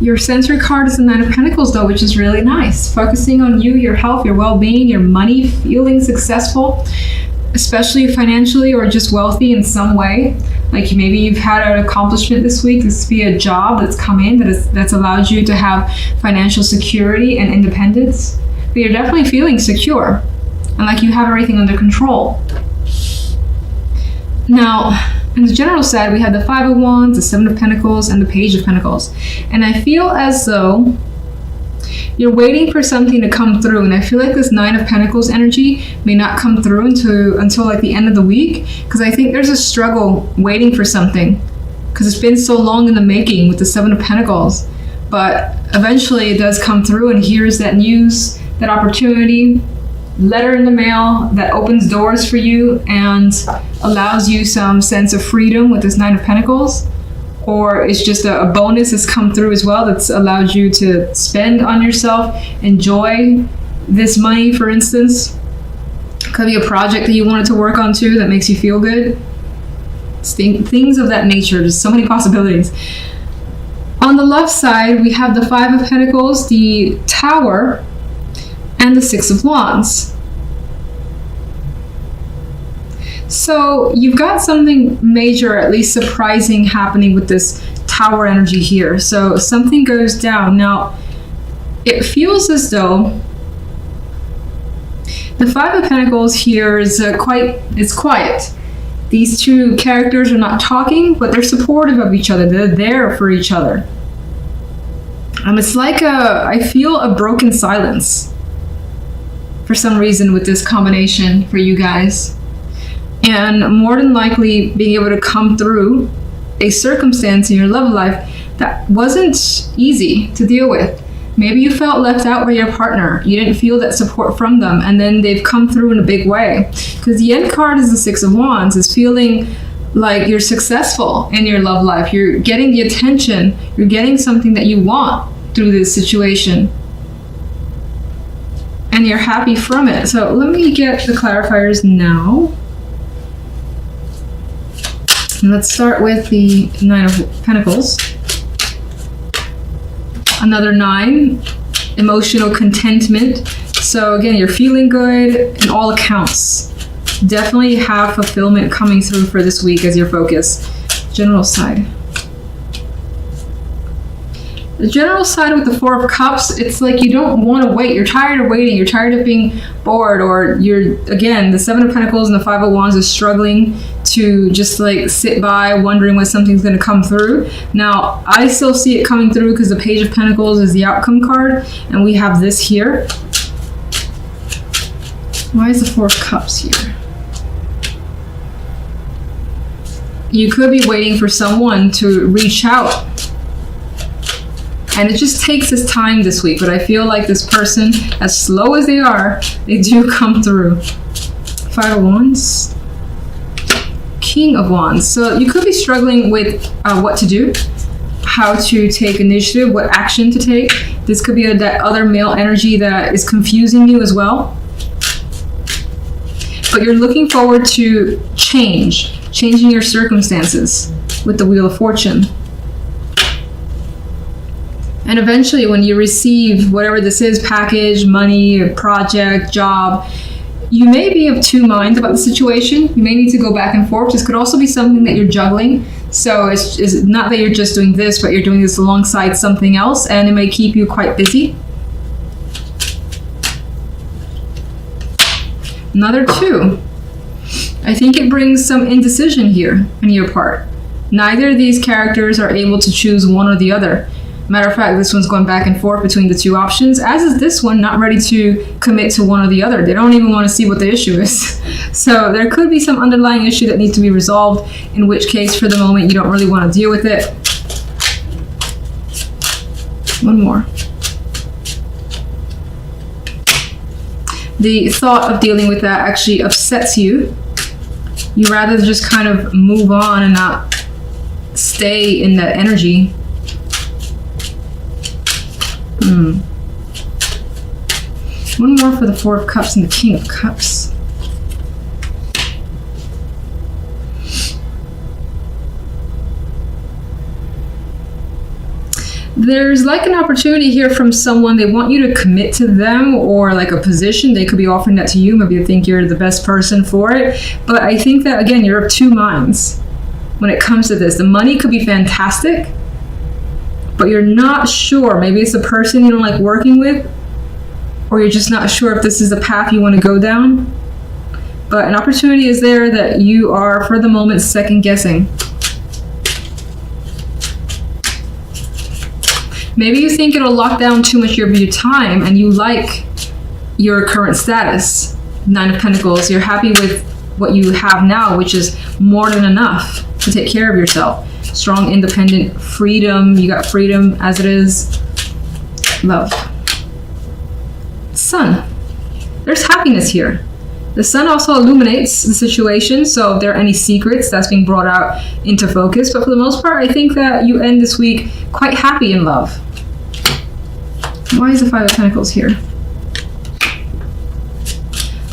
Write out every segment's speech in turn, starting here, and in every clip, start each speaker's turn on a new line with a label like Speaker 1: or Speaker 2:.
Speaker 1: Your sensory card is the Nine of Pentacles, though, which is really nice. Focusing on you, your health, your well-being, your money, feeling successful, especially financially or just wealthy in some way. Like maybe you've had an accomplishment this week. This could be a job that's come in that's allowed you to have financial security and independence. But you're definitely feeling secure and like you have everything under control. Now, on the general side, we have the Five of Wands, the Seven of Pentacles, and the Page of Pentacles. And I feel as though you're waiting for something to come through. And I feel like this Nine of Pentacles energy may not come through until like the end of the week. Because I think there's a struggle waiting for something. Because it's been so long in the making with the Seven of Pentacles. But eventually it does come through, and here's that news, that opportunity, letter in the mail that opens doors for you and allows you some sense of freedom with this Nine of Pentacles. Or it's just a bonus that's come through as well that's allowed you to spend on yourself, enjoy this money, for instance. Could be a project that you wanted to work on too that makes you feel good. Things of that nature. There's so many possibilities. On the left side, we have the Five of Pentacles, the Tower, and the Six of Wands. So you've got something major, at least surprising, happening with this Tower energy here. So something goes down. Now, it feels as though the Five of Pentacles here is quiet. These two characters are not talking, but they're supportive of each other. They're there for each other. It's like I feel a broken silence for some reason with this combination for you guys. And more than likely being able to come through a circumstance in your love life that wasn't easy to deal with. Maybe you felt left out by your partner. You didn't feel that support from them, and then they've come through in a big way. Because the end card is the Six of Wands, is feeling like you're successful in your love life. You're getting the attention. You're getting something that you want through this situation. And you're happy from it. So let me get the clarifiers now. And let's start with the Nine of Pentacles. Another 9, emotional contentment. So again, you're feeling good in all accounts. Definitely have fulfillment coming through for this week as your focus. General side. The general side with the Four of Cups, it's like you don't want to wait. You're tired of waiting. You're tired of being bored, or again, the Seven of Pentacles and the Five of Wands is struggling to just like sit by wondering when something's going to come through. Now, I still see it coming through because the Page of Pentacles is the outcome card, and we have this here. Why is the Four of Cups here? You could be waiting for someone to reach out. And it just takes its time this week, but I feel like this person, as slow as they are, they do come through. Five of Wands. King of Wands. So you could be struggling with what to do, how to take initiative, what action to take. This could be that other male energy that is confusing you as well. But you're looking forward to changing your circumstances with the Wheel of Fortune. And eventually when you receive whatever this is, package, money, project, job, you may be of two minds about the situation. You may need to go back and forth. This could also be something that you're juggling. So it's not that you're just doing this, but you're doing this alongside something else, and it may keep you quite busy. Another 2. I think it brings some indecision here on your part. Neither of these characters are able to choose one or the other. Matter of fact, this one's going back and forth between the two options, as is this one, not ready to commit to one or the other. They don't even want to see what the issue is. So there could be some underlying issue that needs to be resolved, in which case, for the moment, you don't really want to deal with it. One more. The thought of dealing with that actually upsets you. You rather just kind of move on and not stay in that energy. One more for the Four of Cups and the King of Cups. There's like an opportunity here from someone. They want you to commit to them, or like a position. They could be offering that to you. Maybe they think you're the best person for it. But I think that, again, you're of two minds when it comes to this. The money could be fantastic, but you're not sure. Maybe it's a person you don't like working with, or you're just not sure if this is the path you want to go down. But an opportunity is there that you are, for the moment, second guessing. Maybe you think it'll lock down too much of your time and you like your current status. Nine of Pentacles, you're happy with what you have now, which is more than enough to take care of yourself. Strong, independent, freedom. You got freedom as it is. Love. Sun. There's happiness here. The sun also illuminates the situation, so if there are any secrets, that's being brought out into focus. But for the most part, I think that you end this week quite happy in love. Why is the Five of Pentacles here?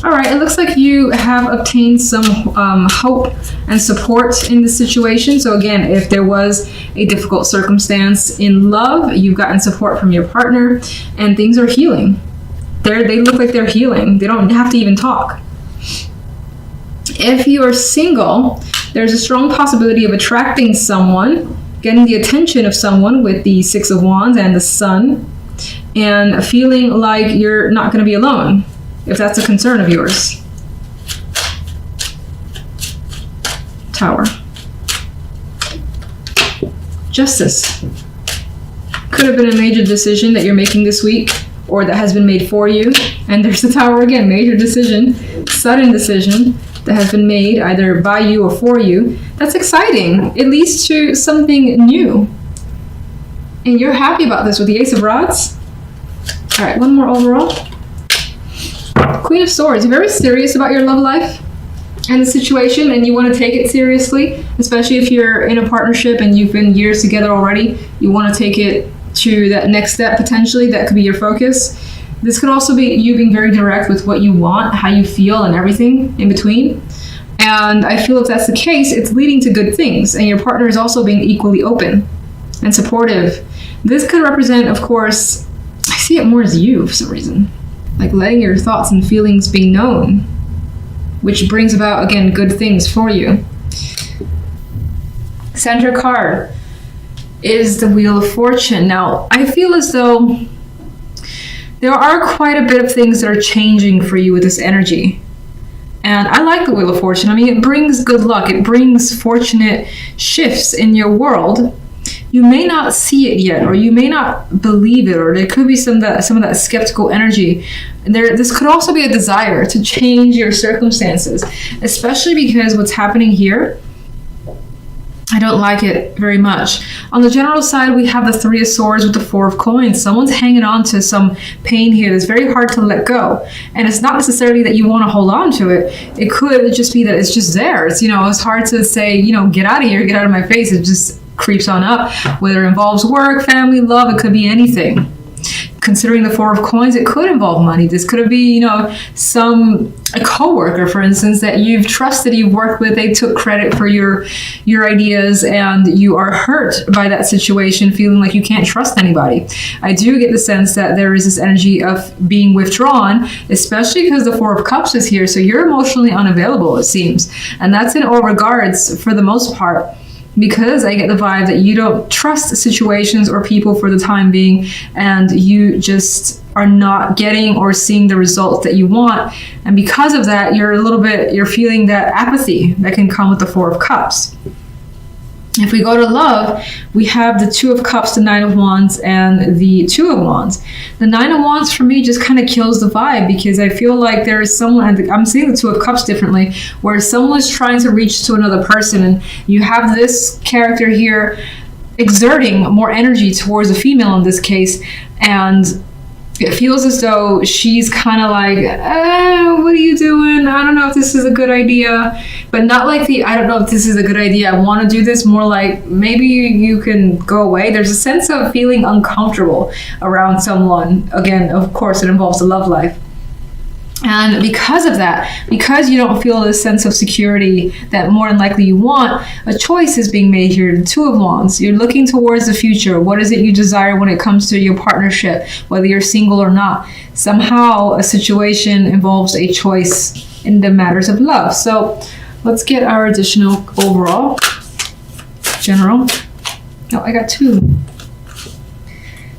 Speaker 1: All right, it looks like you have obtained some hope and support in this situation. So again, if there was a difficult circumstance in love, you've gotten support from your partner and things are healing. They look like they're healing. They don't have to even talk. If you are single, there's a strong possibility of attracting someone, getting the attention of someone with the Six of Wands and the Sun, and feeling like you're not going to be alone, if that's a concern of yours. Tower. Justice. Could have been a major decision that you're making this week, or that has been made for you. And there's the Tower again, major decision, sudden decision that has been made either by you or for you. That's exciting. It leads to something new. And you're happy about this with the Ace of Rods. All right, one more overall. Queen of Swords. You're very serious about your love life and the situation, and you want to take it seriously, especially if you're in a partnership and you've been years together already. You want to take it to that next step, potentially. That could be your focus. This could also be you being very direct with what you want, how you feel, and everything in between. And I feel if that's the case, it's leading to good things, and your partner is also being equally open and supportive. This could represent, of course, I see it more as you for some reason, like letting your thoughts and feelings be known, which brings about, again, good things for you. Center card is the Wheel of Fortune. Now, I feel as though there are quite a bit of things that are changing for you with this energy. And I like the Wheel of Fortune. I mean, it brings good luck. It brings fortunate shifts in your world. You may not see it yet, or you may not believe it, or there could be some of that skeptical energy. This could also be a desire to change your circumstances, especially because what's happening here, I don't like it very much. On the general side, we have the Three of Swords with the Four of Coins. Someone's hanging on to some pain here that's very hard to let go. And it's not necessarily that you want to hold on to it. It could just be that it's just there. It's hard to say, get out of here, get out of my face. It just creeps on up, whether it involves work, family, love, it could be anything. Considering the Four of Coins, it could involve money. This could be, a coworker, for instance, that you've trusted, you've worked with, they took credit for your ideas, and you are hurt by that situation, feeling like you can't trust anybody. I do get the sense that there is this energy of being withdrawn, especially because the Four of Cups is here, so you're emotionally unavailable, it seems. And that's in all regards for the most part, because I get the vibe that you don't trust situations or people for the time being, and you just are not getting or seeing the results that you want. And because of that, you're feeling that apathy that can come with the Four of Cups. If we go to love, we have the Two of Cups, the Nine of Wands, and the Two of Wands. The Nine of Wands for me just kind of kills the vibe, because I feel like there is someone, and I'm seeing the Two of Cups differently, where someone is trying to reach to another person, and you have this character here exerting more energy towards a female in this case, and it feels as though she's kind of like, what are you doing? I don't know if this is a good idea. But not like I don't know if this is a good idea, I want to do this. More like, maybe you can go away. There's a sense of feeling uncomfortable around someone. Again, of course, it involves the love life. And because of that, because you don't feel this sense of security that more than likely you want, a choice is being made here. Two of Wands. You're looking towards the future. What is it you desire when it comes to your partnership, whether you're single or not? Somehow a situation involves a choice in the matters of love. So let's get our additional overall. General. Oh, I got two.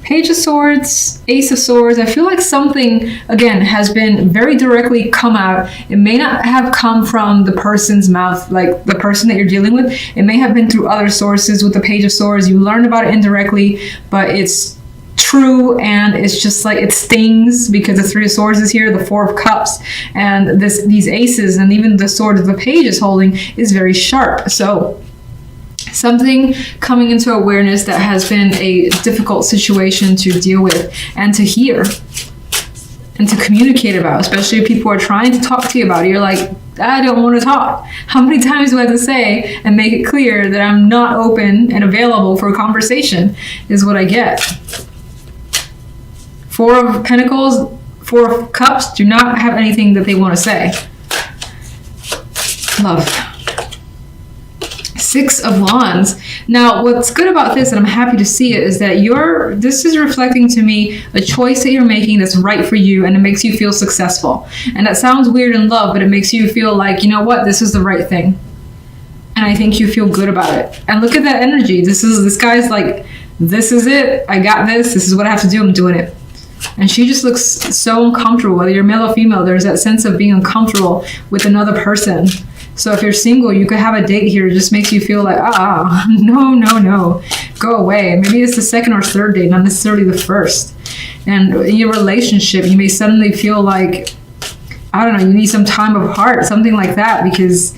Speaker 1: Page of Swords, Ace of Swords. I feel like something, again, has been very directly come out. It may not have come from the person's mouth, like the person that you're dealing with. It may have been through other sources. With the Page of Swords, you learn about it indirectly, but it's true, and it's just like it stings because the Three of Swords is here, the Four of Cups, and these aces, and even the sword that the page is holding is very sharp. So something coming into awareness that has been a difficult situation to deal with and to hear and to communicate about, especially if people are trying to talk to you about it. You're like, I don't want to talk. How many times do I have to say and make it clear that I'm not open and available for a conversation is what I get. Four of Pentacles, Four of Cups do not have anything that they want to say. Love. Six of Wands. Now, what's good about this, and I'm happy to see it, is that this is reflecting to me a choice that you're making that's right for you, and it makes you feel successful. And that sounds weird in love, but it makes you feel like, you know what, this is the right thing. And I think you feel good about it. And look at that energy. This guy's like, this is it. I got this. This is what I have to do. I'm doing it. And she just looks so uncomfortable. Whether you're male or female, there's that sense of being uncomfortable with another person. So if you're single, you could have a date here. It just makes you feel like, no, go away. Maybe it's the second or third date, not necessarily the first. And in your relationship, you may suddenly feel like, I don't know, you need some time apart, something like that, because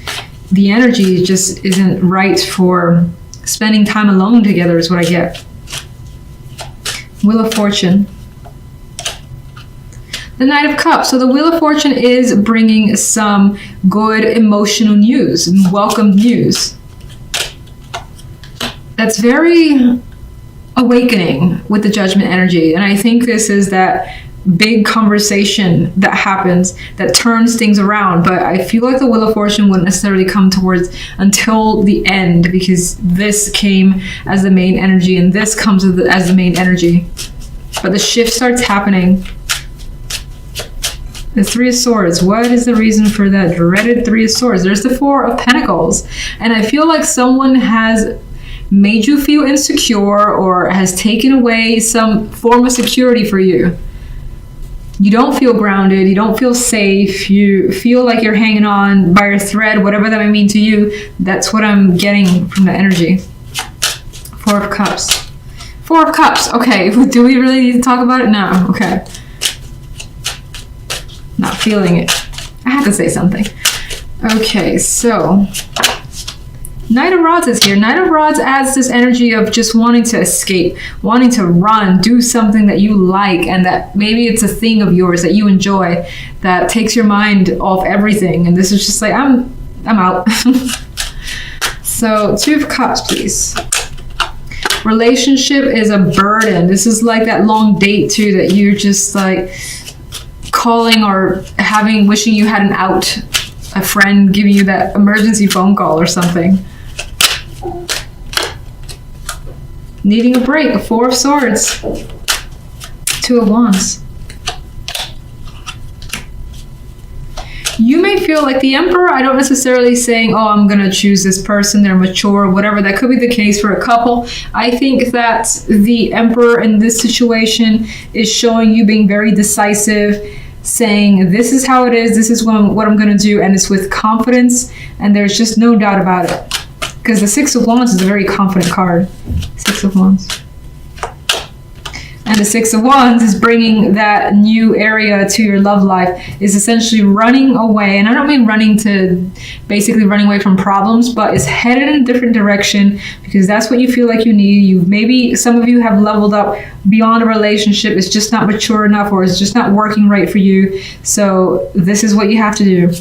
Speaker 1: the energy just isn't right for spending time alone together is what I get. Wheel of Fortune. The Knight of Cups. So the Wheel of Fortune is bringing some good emotional news, welcome news. That's very awakening with the Judgment energy. And I think this is that big conversation that happens that turns things around. But I feel like the Wheel of Fortune wouldn't necessarily come towards until the end, because this came as the main energy and this comes as the main energy. But the shift starts happening. The Three of Swords. What is the reason for that dreaded Three of Swords? There's the Four of Pentacles. And I feel like someone has made you feel insecure or has taken away some form of security for you. You don't feel grounded. You don't feel safe. You feel like you're hanging on by your thread, whatever that may mean to you. That's what I'm getting from the energy. Four of Cups. Four of Cups. Okay. Do we really need to talk about it? No. Okay. Not feeling it. I have to say something. Okay, so Knight of Rods is here. Knight of Rods adds this energy of just wanting to escape, wanting to run, do something that you like, and that maybe it's a thing of yours that you enjoy that takes your mind off everything. And this is just like, I'm out. So Two of Cups, please. Relationship is a burden. This is like that long date too that you're just like calling or wishing you had an out, a friend giving you that emergency phone call or something. Needing a break. A Four of Swords. Two of Wands. You may feel like the Emperor. I don't necessarily saying, oh, I'm going to choose this person, they're mature, whatever. That could be the case for a couple. I think that the Emperor in this situation is showing you being very decisive, saying, this is how it is, this is what I'm going to do, and it's with confidence, and there's just no doubt about it. Because the Six of Wands is a very confident card. Six of Wands. And the Six of Wands is bringing that new area to your love life, is essentially running away. And I don't mean running to basically running away from problems, but it's headed in a different direction because that's what you feel like you need. Maybe some of you have leveled up beyond a relationship. It's just not mature enough, or it's just not working right for you. So this is what you have to do.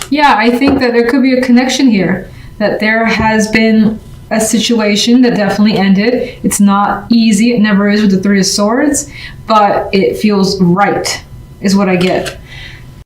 Speaker 1: Yeah, I think that there could be a connection here, that there has been a situation that definitely ended. It's not easy. It never is with the Three of Swords, but it feels right, is what I get.